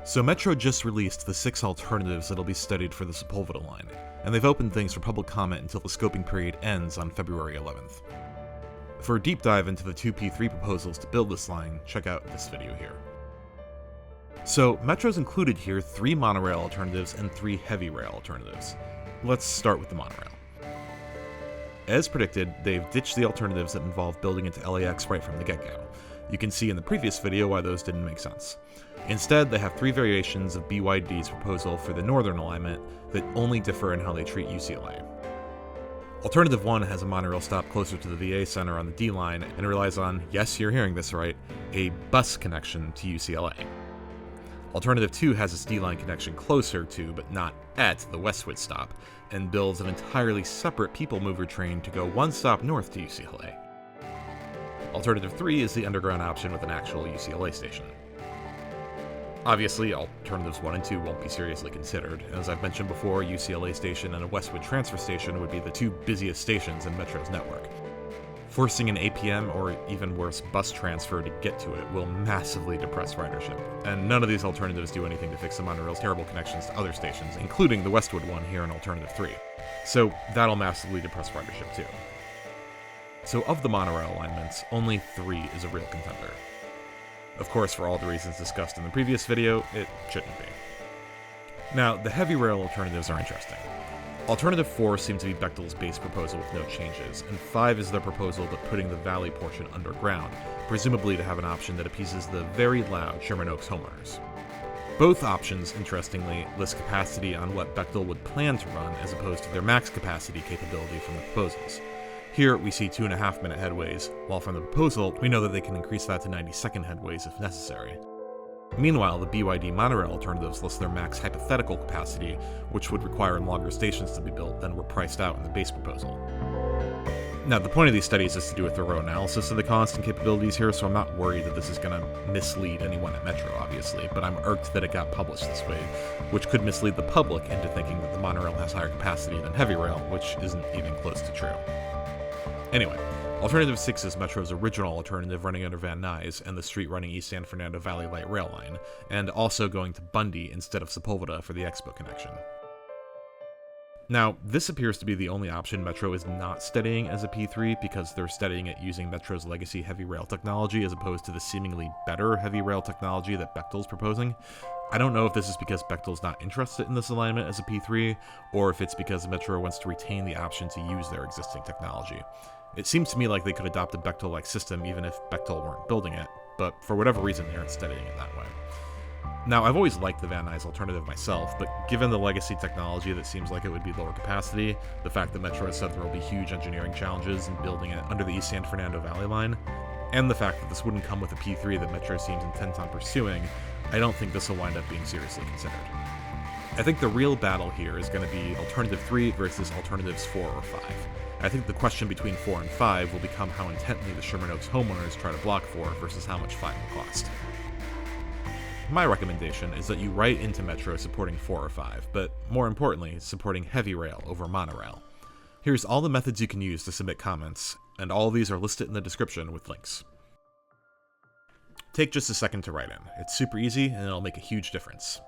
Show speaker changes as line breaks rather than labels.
So Metro just released the 6 alternatives that'll be studied for the Sepulveda Line, and they've opened things for public comment until the scoping period ends on February 11th. For a deep dive into the 2 P3 proposals to build this line, check out this video here. So Metro's included here 3 monorail alternatives and 3 heavy rail alternatives. Let's start with the monorail. As predicted, they've ditched the alternatives that involve building into LAX right from the get-go. You can see in the previous video why those didn't make sense. Instead, they have 3 variations of BYD's proposal for the northern alignment that only differ in how they treat UCLA. Alternative 1 has a monorail stop closer to the VA Center on the D line and relies on, yes, you're hearing this right, a bus connection to UCLA. Alternative 2 has its D-line connection closer to, but not at, the Westwood stop, and builds an entirely separate people mover train to go 1 stop north to UCLA. Alternative 3 is the underground option with an actual UCLA station. Obviously, alternatives 1 and 2 won't be seriously considered. As I've mentioned before, UCLA station and a Westwood transfer station would be the 2 busiest stations in Metro's network. Forcing an APM, or even worse, bus transfer to get to it will massively depress ridership, and none of these alternatives do anything to fix the monorail's terrible connections to other stations, including the Westwood one here in Alternative 3. So that'll massively depress ridership too. So of the monorail alignments, only 3 is a real contender. Of course, for all the reasons discussed in the previous video, it shouldn't be. Now, the heavy rail alternatives are interesting. Alternative 4 seems to be Bechtel's base proposal with no changes, and 5 is their proposal but putting the valley portion underground, presumably to have an option that appeases the very loud Sherman Oaks homeowners. Both options, interestingly, list capacity on what Bechtel would plan to run as opposed to their max capacity capability from the proposals. Here, we see 2.5-minute headways, while from the proposal, we know that they can increase that to 90-second headways if necessary. Meanwhile, the BYD monorail alternatives list their max hypothetical capacity, which would require longer stations to be built than were priced out in the base proposal. Now, the point of these studies is to do a thorough analysis of the cost and capabilities here, so I'm not worried that this is going to mislead anyone at Metro, obviously, but I'm irked that it got published this way, which could mislead the public into thinking that the monorail has higher capacity than heavy rail, which isn't even close to true. Anyway, Alternative 6 is Metro's original alternative running under Van Nuys and the street running East San Fernando Valley Light Rail Line, and also going to Bundy instead of Sepulveda for the Expo connection. Now, this appears to be the only option Metro is not studying as a P3 because they're studying it using Metro's legacy heavy rail technology as opposed to the seemingly better heavy rail technology that Bechtel's proposing. I don't know if this is because Bechtel's not interested in this alignment as a P3, or if it's because Metro wants to retain the option to use their existing technology. It seems to me like they could adopt a Bechtel-like system even if Bechtel weren't building it, but for whatever reason they aren't studying it that way. Now, I've always liked the Van Nuys alternative myself, but given the legacy technology that seems like it would be lower capacity, the fact that Metro has said there will be huge engineering challenges in building it under the East San Fernando Valley Line, and the fact that this wouldn't come with a P3 that Metro seems intent on pursuing, I don't think this will wind up being seriously considered. I think the real battle here is going to be Alternative 3 versus Alternatives 4 or 5. I think the question between 4 and 5 will become how intently the Sherman Oaks homeowners try to block 4 versus how much 5 will cost. My recommendation is that you write into Metro supporting 4 or 5, but more importantly, supporting heavy rail over monorail. Here's all the methods you can use to submit comments, and all of these are listed in the description with links. Take just a second to write in. It's super easy and it'll make a huge difference.